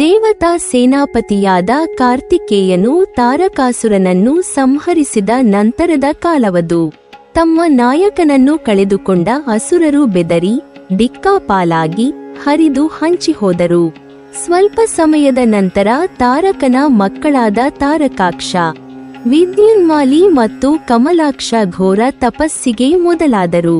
ದೇವತಾ ಸೇನಾಪತಿಯಾದ ಕಾರ್ತಿಕೇಯನು ತಾರಕಾಸುರನನ್ನು ಸಂಹರಿಸಿದ ನಂತರದ ಕಾಲವದು. ತಮ್ಮ ನಾಯಕನನ್ನು ಕಳೆದುಕೊಂಡ ಅಸುರರು ಬೆದರಿ ದಿಕ್ಕಾಪಾಲಾಗಿ ಹರಿದು ಹಂಚಿಹೋದರು. ಸ್ವಲ್ಪ ಸಮಯದ ನಂತರ ತಾರಕನ ಮಕ್ಕಳಾದ ತಾರಕಾಕ್ಷ, ವಿದ್ಯುನ್ಮಾಲಿ ಮತ್ತು ಕಮಲಾಕ್ಷ ಘೋರ ತಪಸ್ಸಿಗೆ ಮೊದಲಾದರು.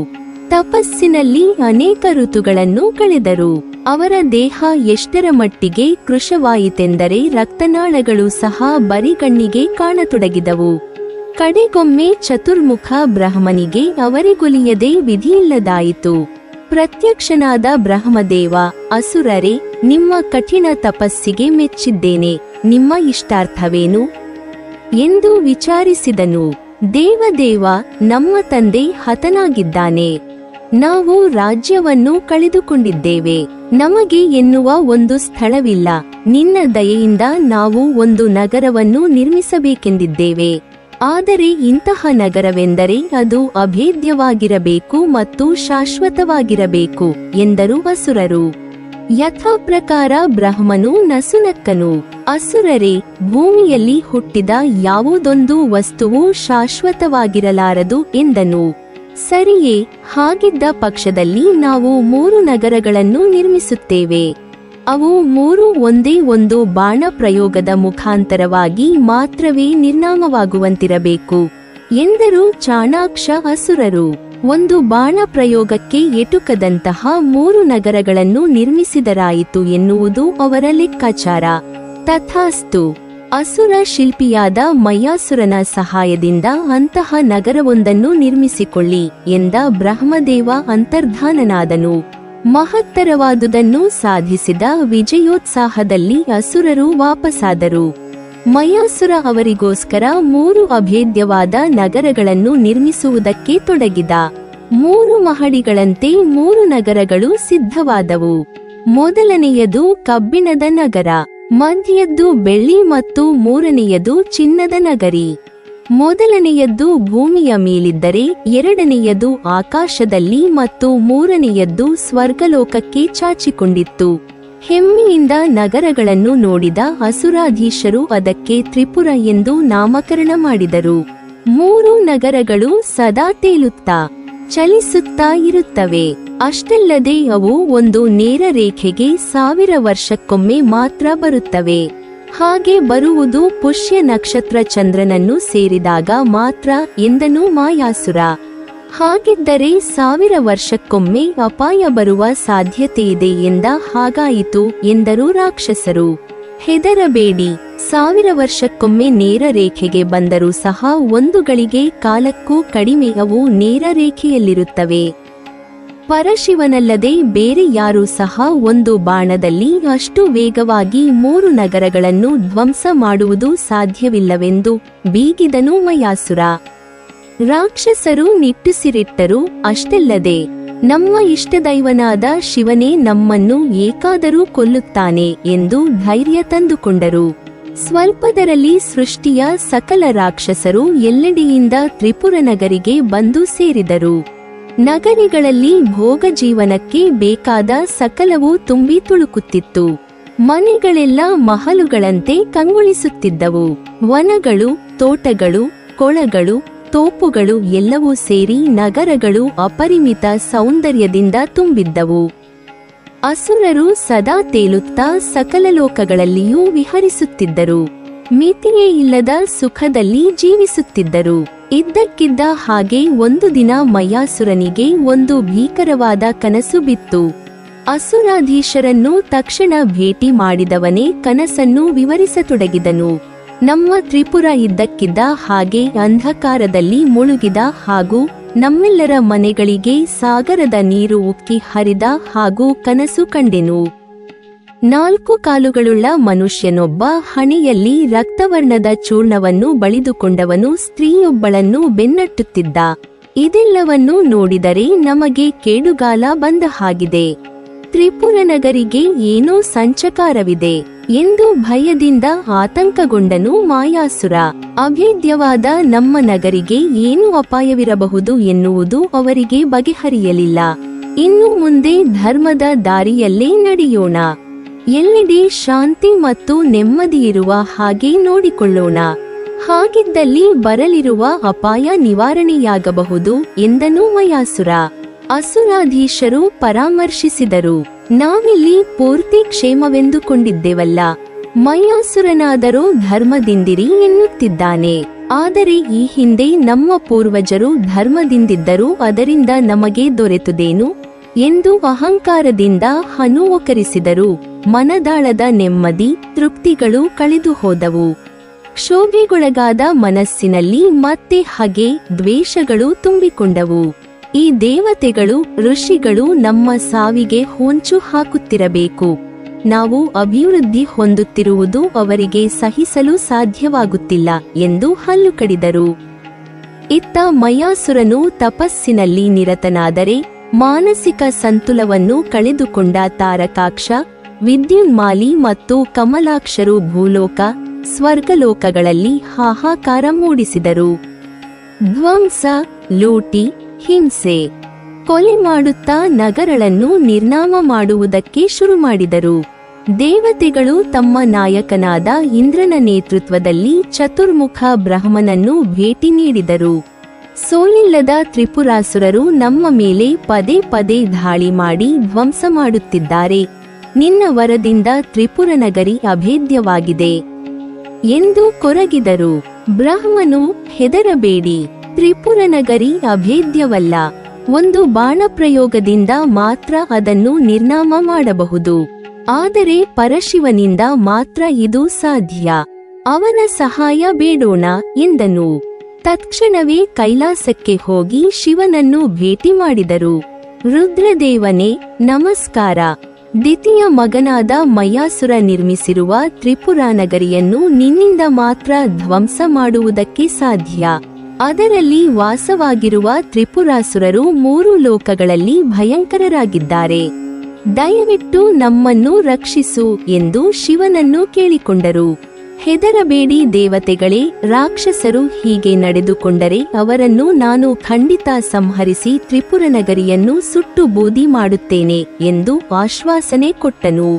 ತಪಸ್ಸಿನಲ್ಲಿ ಅನೇಕ ಋತುಗಳನ್ನು ಕಳೆದರು. ಅವರ ದೇಹ ಎಷ್ಟರ ಮಟ್ಟಿಗೆ ಕೃಶವಾಯಿತೆಂದರೆ ರಕ್ತನಾಳಗಳು ಸಹ ಬರಿಗಣ್ಣಿಗೆ ಕಾಣತೊಡಗಿದವು. ಕಡೆಗೊಮ್ಮೆ ಚತುರ್ಮುಖ ಬ್ರಹ್ಮನಿಗೆ ಅವರಿಗೊಲಿಯದೆ ವಿಧಿಯಿಲ್ಲದಾಯಿತು. ಪ್ರತ್ಯಕ್ಷನಾದ ಬ್ರಹ್ಮದೇವ, ಅಸುರರೇ, ನಿಮ್ಮ ಕಠಿಣ ತಪಸ್ಸಿಗೆ ಮೆಚ್ಚಿದ್ದೇನೆ. ನಿಮ್ಮ ಇಷ್ಟಾರ್ಥವೇನು ಎಂದು ವಿಚಾರಿಸಿದನು. ದೇವದೇವ, ನಮ್ಮ ತಂದೆ ಹತನಾಗಿದ್ದಾನೆ. ನಾವು ರಾಜ್ಯವನ್ನು ಕಳೆದುಕೊಂಡಿದ್ದೇವೆ. ನಮಗೆ ಎನ್ನುವ ಒಂದು ಸ್ಥಳವಿಲ್ಲ. ನಿನ್ನ ದಯೆಯಿಂದ ನಾವು ಒಂದು ನಗರವನ್ನು ನಿರ್ಮಿಸಬೇಕೆಂದಿದ್ದೇವೆ. ಆದರೆ ಇಂತಹ ನಗರವೆಂದರೆ ಅದು ಅಭೇದ್ಯವಾಗಿರಬೇಕು ಮತ್ತು ಶಾಶ್ವತವಾಗಿರಬೇಕು ಎಂದರು ಅಸುರರು. ಯಥಾಪ್ರಕಾರ ಬ್ರಹ್ಮನು ನಸುನಕ್ಕನು. ಅಸುರರೇ, ಭೂಮಿಯಲ್ಲಿ ಹುಟ್ಟಿದ ಯಾವುದೊಂದು ವಸ್ತುವು ಶಾಶ್ವತವಾಗಿರಲಾರದು ಎಂದನು. ಸರಿಯೇ, ಹಾಗಿದ್ದ ಪಕ್ಷದಲ್ಲಿ ನಾವು 3 ನಗರಗಳನ್ನು ನಿರ್ಮಿಸುತ್ತೇವೆ. ಅವು 3 ಒಂದೇ ಒಂದು ಬಾಣ ಪ್ರಯೋಗದ ಮುಖಾಂತರವಾಗಿ ಮಾತ್ರವೇ ನಿರ್ನಾಮವಾಗುವಂತಿರಬೇಕು ಎಂದರು ಚಾಣಾಕ್ಷ ಅಸುರರು. ಒಂದು ಬಾಣ ಪ್ರಯೋಗಕ್ಕೆ ಎಟುಕದಂತಹ 3 ನಗರಗಳನ್ನು ನಿರ್ಮಿಸಿದರಾಯಿತು ಎನ್ನುವುದು ಅವರ ಲೆಕ್ಕಾಚಾರ. ತಥಾಸ್ತು. ಅಸುರ ಶಿಲ್ಪಿಯಾದ ಮಯಾಸುರನ ಸಹಾಯದಿಂದ ಅಂತಹ ನಗರವೊಂದನ್ನು ನಿರ್ಮಿಸಿಕೊಳ್ಳಿ ಎಂದ ಬ್ರಹ್ಮದೇವ ಅಂತರ್ಧಾನನಾದನು. ಮಹತ್ತರವಾದುದನ್ನು ಸಾಧಿಸಿದ ವಿಜಯೋತ್ಸಾಹದಲ್ಲಿ ಅಸುರರು ವಾಪಸಾದರು. ಮಯಾಸುರ ಅವರಿಗೋಸ್ಕರ 3 ಅಭೇದ್ಯವಾದ ನಗರಗಳನ್ನು ನಿರ್ಮಿಸುವುದಕ್ಕೆ ತೊಡಗಿದ. 3 ಮಹಡಿಗಳಂತೆ 3 ನಗರಗಳು ಸಿದ್ಧವಾದವು. ಮೊದಲನೆಯದು ಕಬ್ಬಿಣದ ನಗರ, ಮಧ್ಯದ್ದು ಬೆಳ್ಳಿ ಮತ್ತು 3ನೆಯದು ಚಿನ್ನದ ನಗರಿ. ಮೊದಲನೆಯದ್ದು ಭೂಮಿಯ ಮೇಲಿದ್ದರೆ, 2ನೆಯದು ಆಕಾಶದಲ್ಲಿ ಮತ್ತು 3ನೆಯದ್ದು ಸ್ವರ್ಗಲೋಕಕ್ಕೆ ಚಾಚಿಕೊಂಡಿತ್ತು. ಹೆಮ್ಮೆಯಿಂದ ನಗರಗಳನ್ನು ನೋಡಿದ ಅಸುರಾಧೀಶರು ಅದಕ್ಕೆ ತ್ರಿಪುರ ಎಂದು ನಾಮಕರಣ ಮಾಡಿದರು. 3 ನಗರಗಳು ಸದಾ ತೇಲುತ್ತಾ ಚಲಿಸುತ್ತಾ ಇರುತ್ತವೆ. ಅಷ್ಟಲ್ಲದೆ ಅವು ಒಂದು ನೇರ ರೇಖೆಗೆ 1000 ವರ್ಷಕ್ಕೊಮ್ಮೆ ಮಾತ್ರ ಬರುತ್ತವೆ. ಹಾಗೆ ಬರುವುದು ಪುಷ್ಯ ನಕ್ಷತ್ರ ಚಂದ್ರನನ್ನು ಸೇರಿದಾಗ ಮಾತ್ರ ಎಂದನು ಮಾಯಾಸುರ. ಹಾಗಿದ್ದರೆ 1000 ವರ್ಷಕ್ಕೊಮ್ಮೆ ಅಪಾಯ ಬರುವ ಸಾಧ್ಯತೆಯಿದೆ ಎಂದ ಹಾಗಾಯಿತು ಎಂದರು ರಾಕ್ಷಸರು. ಹೆದರಬೇಡಿ, 1000 ವರ್ಷಕ್ಕೊಮ್ಮೆ ನೇರ ರೇಖೆಗೆ ಬಂದರೂ ಸಹ 1 ಗಳಿಗೆ ಕಾಲಕ್ಕೂ ಕಡಿಮೆ ಅವು ನೇರ ರೇಖೆಯಲ್ಲಿರುತ್ತವೆ. ಪರಶಿವನಲ್ಲದೆ ಬೇರೆ ಯಾರೂ ಸಹ ಒಂದು ಬಾಣದಲ್ಲಿ ಅಷ್ಟು ವೇಗವಾಗಿ 3 ನಗರಗಳನ್ನು ಧ್ವಂಸ ಮಾಡುವುದು ಸಾಧ್ಯವಿಲ್ಲವೆಂದು ಬೀಗಿದನು ಮಯಾಸುರ. ರಾಕ್ಷಸರು ನಿಟ್ಟುಸಿರಿಟ್ಟರು. ಅಷ್ಟಲ್ಲದೆ, ನಮ್ಮ ಇಷ್ಟದೈವನಾದ ಶಿವನೇ ನಮ್ಮನ್ನು ಏಕಾದರೂ ಕೊಲ್ಲುತ್ತಾನೆ ಎಂದು ಧೈರ್ಯ ತಂದುಕೊಂಡರು. ಸ್ವಲ್ಪದರಲ್ಲಿ ಸೃಷ್ಟಿಯ ಸಕಲ ರಾಕ್ಷಸರು ಎಲ್ಲೆಡೆಯಿಂದ ತ್ರಿಪುರ ನಗರಿಗೆ ಬಂದು ಸೇರಿದರು. ನಗರಿಗಳಲ್ಲಿ ಭೋಗ ಜೀವನಕ್ಕೆ ಬೇಕಾದ ಸಕಲವೂ ತುಂಬಿ ತುಳುಕುತ್ತಿತ್ತು. ಮನೆಗಳೆಲ್ಲ ಮಹಲುಗಳಂತೆ ಕಂಗೊಳಿಸುತ್ತಿದ್ದವು. ವನಗಳು, ತೋಟಗಳು, ಕೊಳಗಳು, ತೋಪುಗಳು ಎಲ್ಲವೂ ಸೇರಿ ನಗರಗಳು ಅಪರಿಮಿತ ಸೌಂದರ್ಯದಿಂದ ತುಂಬಿದ್ದವು. ಅಸುರರು ಸದಾ ತೇಲುತ್ತಾ ಸಕಲ ಲೋಕಗಳಲ್ಲಿಯೂ ವಿಹರಿಸುತ್ತಿದ್ದರು. ಮಿತಿಯೇ ಇಲ್ಲದ ಸುಖದಲ್ಲಿ ಜೀವಿಸುತ್ತಿದ್ದರು. ಇದ್ದಕ್ಕಿದ್ದ ಹಾಗೆ ಒಂದು ದಿನ ಮಯಾಸುರನಿಗೆ ಒಂದು ಭೀಕರವಾದ ಕನಸು ಬಿತ್ತು. ಅಸುರಾಧೀಶರನ್ನು ತಕ್ಷಣ ಭೇಟಿ ಮಾಡಿದವನೇ ಕನಸನ್ನು ವಿವರಿಸತೊಡಗಿದನು. ನಮ್ಮ ತ್ರಿಪುರ ಇದ್ದಕ್ಕಿದ್ದ ಹಾಗೆ ಅಂಧಕಾರದಲ್ಲಿ ಮುಳುಗಿದ ಹಾಗೂ ನಮ್ಮೆಲ್ಲರ ಮನೆಗಳಿಗೆ ಸಾಗರದ ನೀರು ಉಕ್ಕಿ ಹರಿದ ಹಾಗೂ ಕನಸು ಕಂಡೆನು. 4 ಕಾಲುಗಳುಳ್ಳ ಮನುಷ್ಯನೊಬ್ಬ ಹಣೆಯಲ್ಲಿ ರಕ್ತವರ್ಣದ ಚೂರ್ಣವನ್ನು ಬಳಿದುಕೊಂಡವನು ಸ್ತ್ರೀಯೊಬ್ಬಳನ್ನು ಬೆನ್ನಟ್ಟುತ್ತಿದ್ದ. ಇದೆಲ್ಲವನ್ನೂ ನೋಡಿದರೆ ನಮಗೆ ಕೇಡುಗಾಲ ಬಂದ ಹಾಗಿದೆ. ತ್ರಿಪುರ ನಗರಿಗೆ ಏನೋ ಸಂಚಕಾರವಿದೆ ಎಂದು ಭಯದಿಂದ ಆತಂಕಗೊಂಡನು ಮಾಯಾಸುರ. ಅಭೇದ್ಯವಾದ ನಮ್ಮ ನಗರಿಗೆ ಏನು ಅಪಾಯವಿರಬಹುದು ಎನ್ನುವುದು ಅವರಿಗೆ ಬಗೆಹರಿಯಲಿಲ್ಲ. ಇನ್ನು ಮುಂದೆ ಧರ್ಮದ ದಾರಿಯಲ್ಲೇ ನಡೆಯೋಣ ಎಲ್ಲೆಡೆ ಶಾಂತಿ ಮತ್ತು ನೆಮ್ಮದಿಯಿರುವ ಹಾಗೆ ನೋಡಿಕೊಳ್ಳೋಣ. ಹಾಗಿದ್ದಲ್ಲಿ ಬರಲಿರುವ ಅಪಾಯ ನಿವಾರಣೆಯಾಗಬಹುದು ಎಂದನು ಮಯಾಸುರ. ಅಸುರಾಧೀಶರು ಪರಾಮರ್ಶಿಸಿದರು. ನಾವಿಲ್ಲಿ ಪೂರ್ತಿ ಕ್ಷೇಮವೆಂದುಕೊಂಡಿದ್ದೆವಲ್ಲ. ಮಯಾಸುರನಾದರೂ ಧರ್ಮದಿಂದಿರಿ ಎನ್ನುತ್ತಿದ್ದಾನೆ. ಆದರೆ ಈ ಹಿಂದೆ ನಮ್ಮ ಪೂರ್ವಜರು ಧರ್ಮದಿಂದಿದ್ದರೂ ಅದರಿಂದ ನಮಗೆ ದೊರೆತುದೇನು ಎಂದು ಅಹಂಕಾರದಿಂದ ಹನುವಕರಿಸಿದರು. ಮನದಾಳದ ನೆಮ್ಮದಿ ತೃಪ್ತಿಗಳು ಕಳೆದು ಹೋದವು. ಕ್ಷೋಭೆಗೊಳಗಾದ ಮನಸ್ಸಿನಲ್ಲಿ ಮತ್ತೆ ಹಗೆ ದ್ವೇಷಗಳು ತುಂಬಿಕೊಂಡವು. ಈ ದೇವತೆಗಳು ಋಷಿಗಳು ನಮ್ಮ ಸಾವಿಗೆ ಹೊಂಚು ಹಾಕುತ್ತಿರಬೇಕು. ನಾವು ಅಭಿವೃದ್ಧಿ ಹೊಂದುತ್ತಿರುವುದು ಅವರಿಗೆ ಸಹಿಸಲು ಸಾಧ್ಯವಾಗುತ್ತಿಲ್ಲ ಎಂದು ಹಲ್ಲು ಕಡಿದರು. ಇತ್ತ ಮಯಾಸುರನು ತಪಸ್ಸಿನಲ್ಲಿ ನಿರತನಾದರೆ ಮಾನಸಿಕ ಸಂತುಲವನ್ನು ಕಳೆದುಕೊಂಡ ತಾರಕಾಕ್ಷ, ವಿದ್ಯುನ್ಮಾಲಿ ಮತ್ತು ಕಮಲಾಕ್ಷರು ಭೂಲೋಕ ಸ್ವರ್ಗಲೋಕಗಳಲ್ಲಿ ಹಾಹಾಕಾರ ಮೂಡಿಸಿದರು. ಧ್ವಂಸ, ಲೂಟಿ, ಹಿಂಸೆ, ಕೊಲೆ ಮಾಡುತ್ತಾ ನಗರಗಳನ್ನು ನಿರ್ನಾಮ ಮಾಡುವುದಕ್ಕೆ ಶುರು ಮಾಡಿದರು. ದೇವತೆಗಳು ತಮ್ಮ ನಾಯಕನಾದ ಇಂದ್ರನ ನೇತೃತ್ವದಲ್ಲಿ ಚತುರ್ಮುಖ ಬ್ರಹ್ಮನನ್ನು ಭೇಟಿ ನೀಡಿದರು. ಸೋಲಿಲ್ಲದ ತ್ರಿಪುರಾಸುರರು ನಮ್ಮ ಮೇಲೆ ಪದೇ ಪದೇ ದಾಳಿ ಮಾಡಿ ಧ್ವಂಸ ಮಾಡುತ್ತಿದ್ದಾರೆ. ನಿನ್ನ ವರದಿಂದ ತ್ರಿಪುರನಗರಿ ಅಭೇದ್ಯವಾಗಿದೆ ಎಂದು ಕೊರಗಿದರು. ಬ್ರಹ್ಮನು, ಹೆದರಬೇಡಿ, ತ್ರಿಪುರನಗರಿ ಅಭೇದ್ಯವಲ್ಲ. ಒಂದು ಬಾಣಪ್ರಯೋಗದಿಂದ ಮಾತ್ರ ಅದನ್ನು ನಿರ್ನಾಮ ಮಾಡಬಹುದು. ಆದರೆ ಪರಶಿವನಿಂದ ಮಾತ್ರ ಇದು ಸಾಧ್ಯ. ಅವನ ಸಹಾಯ ಬೇಡೋಣ ಎಂದನು. ತತ್ಕ್ಷಣವೇ ಕೈಲಾಸಕ್ಕೆ ಹೋಗಿ ಶಿವನನ್ನು ಭೇಟಿ ಮಾಡಿದರು. ರುದ್ರದೇವನೇ ನಮಸ್ಕಾರ. ದ್ವಿತೀಯ ಮಗನಾದ ಮಯಾಸುರ ನಿರ್ಮಿಸಿರುವ ತ್ರಿಪುರಾನಗರಿಯನ್ನು ನಿನ್ನಿಂದ ಮಾತ್ರ ಧ್ವಂಸ ಮಾಡುವುದಕ್ಕೆ ಸಾಧ್ಯ. ಅದರಲ್ಲಿ ವಾಸವಾಗಿರುವ ತ್ರಿಪುರಾಸುರರು 3 ಲೋಕಗಳಲ್ಲಿ ಭಯಂಕರರಾಗಿದ್ದಾರೆ. ದಯವಿಟ್ಟು ನಮ್ಮನ್ನು ರಕ್ಷಿಸು ಎಂದು ಶಿವನನ್ನು ಕೇಳಿಕೊಂಡರು. ಹೆದರಬೇಡಿ ದೇವತೆಗಳೇ, ರಾಕ್ಷಸರು ಹೀಗೆ ನಡೆದುಕೊಂಡರೆ ಅವರನ್ನು ನಾನು ಖಂಡಿತ ಸಂಹರಿಸಿ ತ್ರಿಪುರನಗರಿಯನ್ನು ಸುಟ್ಟು ಬೂದಿ ಮಾಡುತ್ತೇನೆ ಎಂದು ಆಶ್ವಾಸನೆ ಕೊಟ್ಟನು.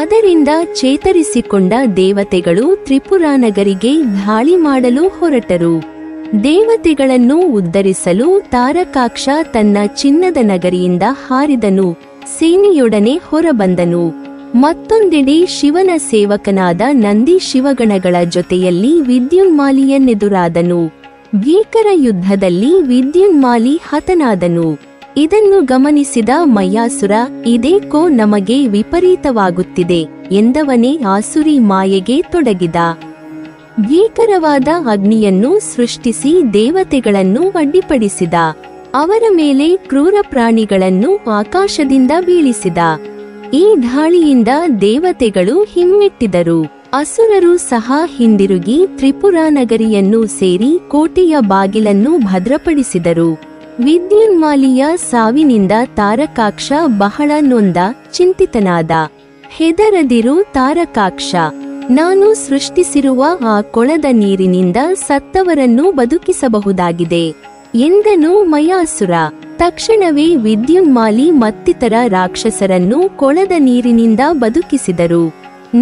ಅದರಿಂದ ಚೇತರಿಸಿಕೊಂಡ ದೇವತೆಗಳು ತ್ರಿಪುರಾನಗರಿಗೆ ದಾಳಿ ಮಾಡಲು ಹೊರಟರು. ದೇವತೆಗಳನ್ನು ಉದ್ಧರಿಸಲು ತಾರಕಾಕ್ಷ ತನ್ನ ಚಿನ್ನದ ನಗರಿಯಿಂದ ಹಾರಿದನು. ಸೇನೆಯೊಡನೆ ಹೊರಬಂದನು. ಮತ್ತೊಂದೆಡೆ ಶಿವನ ಸೇವಕನಾದ ನಂದಿ ಶಿವಗಣಗಳ ಜೊತೆಯಲ್ಲಿ ವಿದ್ಯುನ್ಮಾಲಿಯನ್ನೆದುರಾದನು. ಭೀಕರ ಯುದ್ಧದಲ್ಲಿ ವಿದ್ಯುನ್ಮಾಲಿ ಹತನಾದನು. ಇದನ್ನು ಗಮನಿಸಿದ ಮಯಾಸುರ, ಇದೇಕೋ ನಮಗೆ ವಿಪರೀತವಾಗುತ್ತಿದೆ ಎಂದವನೇ ಆಸುರಿ ಮಾಯೆಗೆ ತೊಡಗಿದ. ಭೀಕರವಾದ ಅಗ್ನಿಯನ್ನು ಸೃಷ್ಟಿಸಿ ದೇವತೆಗಳನ್ನು ಅಡ್ಡಿಪಡಿಸಿದ. ಅವರ ಮೇಲೆ ಕ್ರೂರ ಪ್ರಾಣಿಗಳನ್ನು ಆಕಾಶದಿಂದ ಬೀಳಿಸಿದ. ಈ ದಾಳಿಯಿಂದ ದೇವತೆಗಳು ಹಿಮ್ಮೆಟ್ಟಿದರು. ಅಸುರರು ಸಹ ಹಿಂದಿರುಗಿ ತ್ರಿಪುರಾನಗರಿಯನ್ನು ಸೇರಿ ಕೋಟೆಯ ಬಾಗಿಲನ್ನು ಭದ್ರಪಡಿಸಿದರು. ವಿದ್ಯುನ್ಮಾಲಿಯ ಸಾವಿನಿಂದ ತಾರಕಾಕ್ಷ ಬಹಳ ನೊಂದ, ಚಿಂತಿತನಾದ. ಹೆದರದಿರು ತಾರಕಾಕ್ಷ, ನಾನು ಸೃಷ್ಟಿಸಿರುವ ಆ ಕೊಳದ ನೀರಿನಿಂದ ಸತ್ತವರನ್ನು ಬದುಕಿಸಬಹುದಾಗಿದೆ ಎಂದನು ಮಯಾಸುರ. ತಕ್ಷಣವೇ ವಿದ್ಯುನ್ಮಾಲಿ ಮತ್ತಿತರ ರಾಕ್ಷಸರನ್ನು ಕೊಳದ ನೀರಿನಿಂದ ಬದುಕಿಸಿದರು.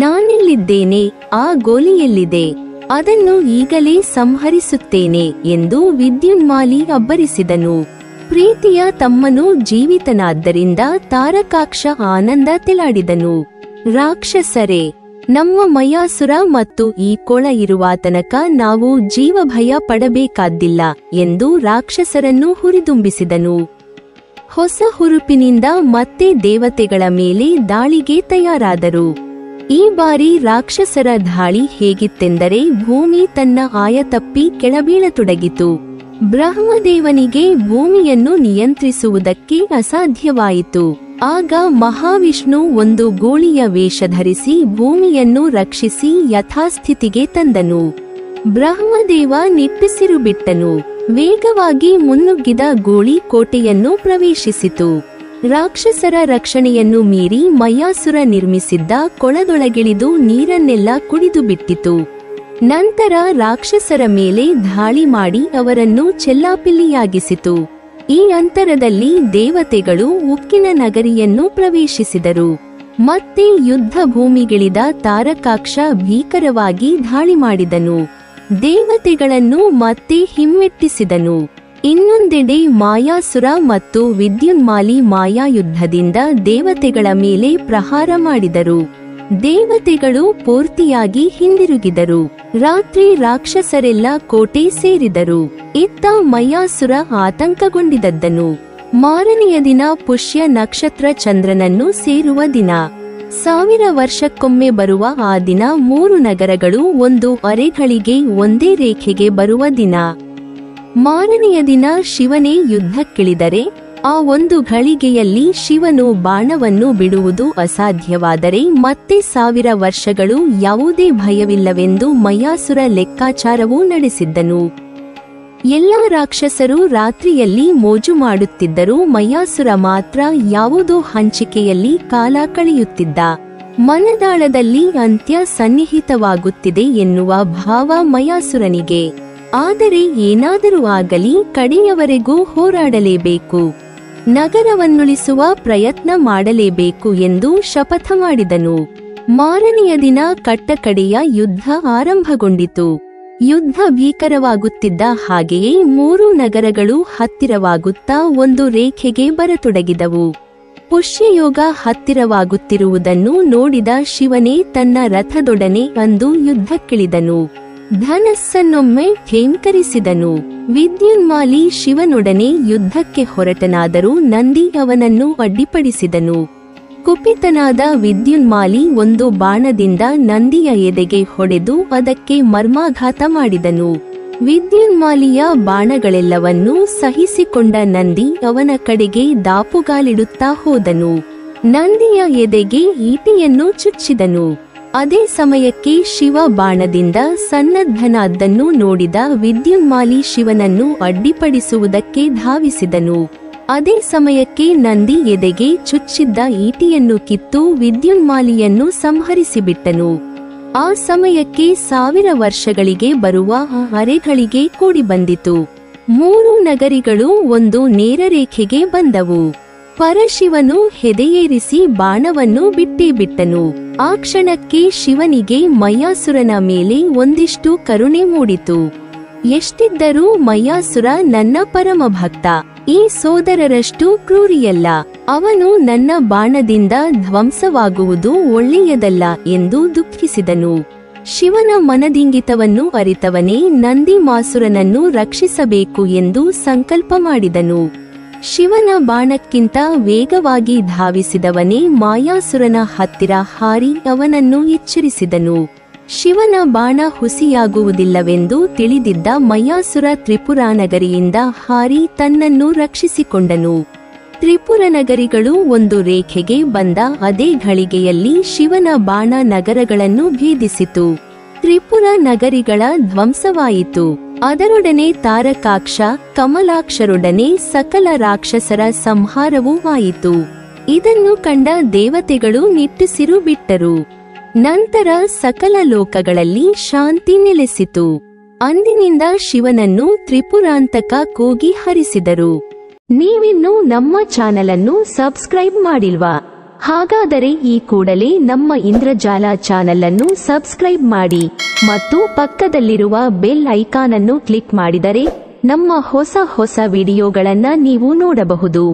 ನಾನೆಲ್ಲಿದ್ದೇನೆ, ಆ ಗೋಲಿಯೆಲ್ಲಿದೆ, ಅದನ್ನು ಈಗಲೇ ಸಂಹರಿಸುತ್ತೇನೆ ಎಂದು ವಿದ್ಯುನ್ಮಾಲಿ ಅಬ್ಬರಿಸಿದನು. ಪ್ರೀತಿಯ ತಮ್ಮನು ಜೀವಿತನಾದ್ದರಿಂದ ತಾರಕಾಕ್ಷ ಆನಂದ ತೆಲಾಡಿದನು. ರಾಕ್ಷಸರೇ, ನಮ್ಮ ಮಯಾಸುರ ಮತ್ತು ಈ ಕೊಳ ಇರುವ ತನಕ ನಾವು ಜೀವಭಯ ಪಡಬೇಕಾದ್ದಿಲ್ಲ ಎಂದು ರಾಕ್ಷಸರನ್ನು ಹುರಿದುಂಬಿಸಿದನು. ಹೊಸ ಹುರುಪಿನಿಂದ ಮತ್ತೆ ದೇವತೆಗಳ ಮೇಲೆ ದಾಳಿಗೆ ತಯಾರಾದರು. ಈ ಬಾರಿ ರಾಕ್ಷಸರ ದಾಳಿ ಹೇಗಿತ್ತೆಂದರೆ ಭೂಮಿ ತನ್ನ ಆಯತಪ್ಪಿ ಕೆಳಬೀಳತೊಡಗಿತು. ಬ್ರಹ್ಮದೇವನಿಗೆ ಭೂಮಿಯನ್ನು ನಿಯಂತ್ರಿಸುವುದಕ್ಕೆ ಅಸಾಧ್ಯವಾಯಿತು. ಆಗ ಮಹಾವಿಷ್ಣು ಒಂದು ಗೋಳಿಯ ವೇಷ ಧರಿಸಿ ಭೂಮಿಯನ್ನು ರಕ್ಷಿಸಿ ಯಥಾಸ್ಥಿತಿಗೆ ತಂದನು. ಬ್ರಹ್ಮದೇವ ನಿಟ್ಟುಸಿರು ಬಿಟ್ಟನು. ವೇಗವಾಗಿ ಮುನ್ನುಗ್ಗಿದ ಗೋಳಿ ಕೋಟೆಯನ್ನು ಪ್ರವೇಶಿಸಿತು. ರಾಕ್ಷಸರ ರಕ್ಷಣೆಯನ್ನು ಮೀರಿ ಮಯಾಸುರ ನಿರ್ಮಿಸಿದ್ದ ಕೊಳದೊಳಗಿಳಿದು ನೀರನ್ನೆಲ್ಲ ಕುಡಿದು ಬಿಟ್ಟಿತು. ನಂತರ ರಾಕ್ಷಸರ ಮೇಲೆ ದಾಳಿ ಮಾಡಿ ಅವರನ್ನು ಚೆಲ್ಲಾಪಿಲ್ಲಿಯಾಗಿಸಿತು. ಈ ಅಂತರದಲ್ಲಿ ದೇವತೆಗಳು ಉಕ್ಕಿನ ನಗರಿಯನ್ನು ಪ್ರವೇಶಿಸಿದರು. ಮತ್ತೆ ಯುದ್ಧ ಭೂಮಿಗಿಳಿದ ತಾರಕಾಕ್ಷ ಭೀಕರವಾಗಿ ದಾಳಿ ಮಾಡಿದನು. ದೇವತೆಗಳನ್ನು ಮತ್ತೆ ಹಿಮ್ಮೆಟ್ಟಿಸಿದನು. ಇನ್ನೊಂದೆಡೆ ಮಾಯಾಸುರ ಮತ್ತು ವಿದ್ಯುನ್ಮಾಲಿ ಮಾಯಾಯುದ್ಧದಿಂದ ದೇವತೆಗಳ ಮೇಲೆ ಪ್ರಹಾರ ಮಾಡಿದರು. ದೇವತೆಗಳು ಪೂರ್ತಿಯಾಗಿ ಹಿಂದಿರುಗಿದರು. ರಾತ್ರಿ ರಾಕ್ಷಸರೆಲ್ಲ ಕೋಟೆ ಸೇರಿದರು. ಇತ್ತ ಮಯಾಸುರ ಆತಂಕಗೊಂಡಿದ್ದನು. ಮಾರನೆಯ ದಿನ ಪುಷ್ಯ ನಕ್ಷತ್ರ ಚಂದ್ರನನ್ನು ಸೇರುವ ದಿನ. 1000 ವರ್ಷಕ್ಕೊಮ್ಮೆ ಬರುವ ಆ ದಿನ 3 ನಗರಗಳು ಒಂದು ಅರೆಗಳಿಗೆ ಒಂದೇ ರೇಖೆಗೆ ಬರುವ ದಿನ. ಮಾರನೆಯ ದಿನ ಶಿವನೇ ಯುದ್ಧಕ್ಕಿಳಿದರೆ ಆ ಒಂದು ಘಳಿಗೆಯಲ್ಲಿ ಶಿವನು ಬಾಣವನ್ನು ಬಿಡುವುದು ಅಸಾಧ್ಯವಾದರೆ ಮತ್ತೆ 1000 ವರ್ಷಗಳು ಯಾವುದೇ ಭಯವಿಲ್ಲವೆಂದು ಮಯಾಸುರ ಲೆಕ್ಕಾಚಾರವೂ ನಡೆಸಿದ್ದನು. ಎಲ್ಲ ರಾಕ್ಷಸರು ರಾತ್ರಿಯಲ್ಲಿ ಮೋಜು ಮಾಡುತ್ತಿದ್ದರೂ ಮಯಾಸುರ ಮಾತ್ರ ಯಾವುದೋ ಹಂಚಿಕೆಯಲ್ಲಿ ಕಾಲ ಕಳೆಯುತ್ತಿದ್ದ. ಮನದಾಳದಲ್ಲಿ ಅಂತ್ಯ ಸನ್ನಿಹಿತವಾಗುತ್ತಿದೆ ಎನ್ನುವ ಭಾವ ಮಯಾಸುರನಿಗೆ. ಆದರೆ ಏನಾದರೂ ಆಗಲಿ ಕಡೆಯವರೆಗೂ ಹೋರಾಡಲೇಬೇಕು, ನಗರವನ್ನುಳಿಸುವ ಪ್ರಯತ್ನ ಮಾಡಲೇಬೇಕು ಎಂದು ಶಪಥ ಮಾಡಿದನು. ಮಾರನೆಯ ದಿನ ಕಟ್ಟಕಡೆಯ ಯುದ್ಧ ಆರಂಭಗೊಂಡಿತು. ಯುದ್ಧ ಭೀಕರವಾಗುತ್ತಿದ್ದ ಹಾಗೆಯೇ 3 ನಗರಗಳು ಹತ್ತಿರವಾಗುತ್ತಾ ಒಂದು ರೇಖೆಗೆ ಬರತೊಡಗಿದವು. ಪುಷ್ಯಯೋಗ ಹತ್ತಿರವಾಗುತ್ತಿರುವುದನ್ನು ನೋಡಿದ ಶಿವನೇ ತನ್ನ ರಥದೊಡನೆ ಅಂದು ಯುದ್ಧಕ್ಕಿಳಿದನು. ಧನಸ್ಸನ್ನೊಮ್ಮೆ ಠೇಂಕರಿಸಿದನು. ವಿದ್ಯುನ್ಮಾಲಿ ಶಿವನೊಡನೆ ಯುದ್ಧಕ್ಕೆ ಹೊರಟನಾದರೂ ನಂದಿ ಅವನನ್ನು ಅಡ್ಡಿಪಡಿಸಿದನು. ಕುಪಿತನಾದ ವಿದ್ಯುನ್ಮಾಲಿ ಒಂದು ಬಾಣದಿಂದ ನಂದಿಯ ಎದೆಗೆ ಹೊಡೆದು ಅದಕ್ಕೆ ಮರ್ಮಾಘಾತ ಮಾಡಿದನು. ವಿದ್ಯುನ್ಮಾಲಿಯ ಬಾಣಗಳೆಲ್ಲವನ್ನೂ ಸಹಿಸಿಕೊಂಡ ನಂದಿ ಅವನ ಕಡೆಗೆ ದಾಪುಗಾಲಿಡುತ್ತಾ ಹೋದನು. ನಂದಿಯ ಎದೆಗೆ ಈಟಿಯನ್ನು ಚುಚ್ಚಿದನು. ಅದೇ ಸಮಯಕ್ಕೆ ಶಿವ ಬಾಣದಿಂದ ಸನ್ನದ್ಧನಾದ್ದನ್ನು ನೋಡಿದ ವಿದ್ಯುನ್ಮಾಲಿ ಶಿವನನ್ನು ಅಡ್ಡಿಪಡಿಸುವುದಕ್ಕೆ ಧಾವಿಸಿದನು. ಅದೇ ಸಮಯಕ್ಕೆ ನಂದಿ ಎದೆಗೆ ಚುಚ್ಚಿದ್ದ ಈಟಿಯನ್ನು ಕಿತ್ತು ವಿದ್ಯುನ್ಮಾಲಿಯನ್ನು ಸಂಹರಿಸಿಬಿಟ್ಟನು. ಆ ಸಮಯಕ್ಕೆ 1000 ವರ್ಷಗಳಿಗೆ ಬರುವ ಆ ಅರೆಗಳಿಗೆ ಕೂಡಿ ಬಂದಿತು. 3 ನಗರಿಗಳು ಒಂದು ನೇರರೇಖೆಗೆ ಬಂದವು. ಪರಶಿವನು ಹೆದೆಯೇರಿಸಿ ಬಾಣವನ್ನು ಬಿಟ್ಟೇ ಬಿಟ್ಟನು. ಆ ಕ್ಷಣಕ್ಕೆ ಶಿವನಿಗೆ ಮಯಾಸುರನ ಮೇಲೆ ಒಂದಿಷ್ಟು ಕರುಣೆ ಮೂಡಿತು. ಎಷ್ಟಿದ್ದರೂ ಮಯಾಸುರ ನನ್ನ ಪರಮಭಕ್ತ, ಈ ಸೋದರರಷ್ಟು ಕ್ರೂರಿಯಲ್ಲ. ಅವನು ನನ್ನ ಬಾಣದಿಂದ ಧ್ವಂಸವಾಗುವುದು ಒಳ್ಳೆಯದಲ್ಲ ಎಂದು ದುಃಖಿಸಿದನು. ಶಿವನ ಮನದಿಂಗಿತವನ್ನು ಅರಿತವನೇ ನಂದಿ ಮಾಸುರನನ್ನು ರಕ್ಷಿಸಬೇಕು ಎಂದು ಸಂಕಲ್ಪ ಮಾಡಿದನು. ಶಿವನ ಬಾಣಕ್ಕಿಂತ ವೇಗವಾಗಿ ಧಾವಿಸಿದವನೇ ಮಾಯಾಸುರನ ಹತ್ತಿರ ಹಾರಿ ಅವನನ್ನು ಎಚ್ಚರಿಸಿದನು. ಶಿವನ ಬಾಣ ಹುಸಿಯಾಗುವುದಿಲ್ಲವೆಂದು ತಿಳಿದಿದ್ದ ಮಯಾಸುರ ತ್ರಿಪುರಾನಗರಿಯಿಂದ ಹಾರಿ ತನ್ನನ್ನು ರಕ್ಷಿಸಿಕೊಂಡನು. ತ್ರಿಪುರನಗರಿಗಳು ಒಂದು ರೇಖೆಗೆ ಬಂದ ಅದೇ ಘಳಿಗೆಯಲ್ಲಿ ಶಿವನ ಬಾಣ ನಗರಗಳನ್ನು ಭೇದಿಸಿತು. ತ್ರಿಪುರ ನಗರಿಗಳ ಧ್ವಂಸವಾಯಿತು. ಅದರೊಡನೆ ತಾರಕಾಕ್ಷ, ಕಮಲಾಕ್ಷರೊಡನೆ ಸಕಲ ರಾಕ್ಷಸರ ಸಂಹಾರವೂ ಆಯಿತು. ಇದನ್ನು ಕಂಡ ದೇವತೆಗಳು ನಿಟ್ಟುಸಿರು ಬಿಟ್ಟರು. ನಂತರ ಸಕಲ ಲೋಕಗಳಲ್ಲಿ ಶಾಂತಿ ನೆಲೆಸಿತು. ಅಂದಿನಿಂದ ಶಿವನನ್ನು ತ್ರಿಪುರಾಂತಕ ಕೂಗಿ ಹರಿಸಿದರು. ನೀವಿನ್ನೂ ನಮ್ಮ ಚಾನಲನ್ನು ಸಬ್ಸ್ಕ್ರೈಬ್ ಮಾಡಿಲ್ವಾ? ಹಾಗಾದರೆ ಈ ಕೂಡಲೇ ನಮ್ಮ ಇಂದ್ರಜಾಲ ಚಾನಲ್ ಅನ್ನು ಸಬ್ಸ್ಕ್ರೈಬ್ ಮಾಡಿ ಮತ್ತು ಪಕ್ಕದಲ್ಲಿರುವ ಬೆಲ್ ಐಕಾನ್ ಅನ್ನು ಕ್ಲಿಕ್ ಮಾಡಿದರೆ ನಮ್ಮ ಹೊಸ ವಿಡಿಯೋಗಳನ್ನ ನೀವು ನೋಡಬಹುದು.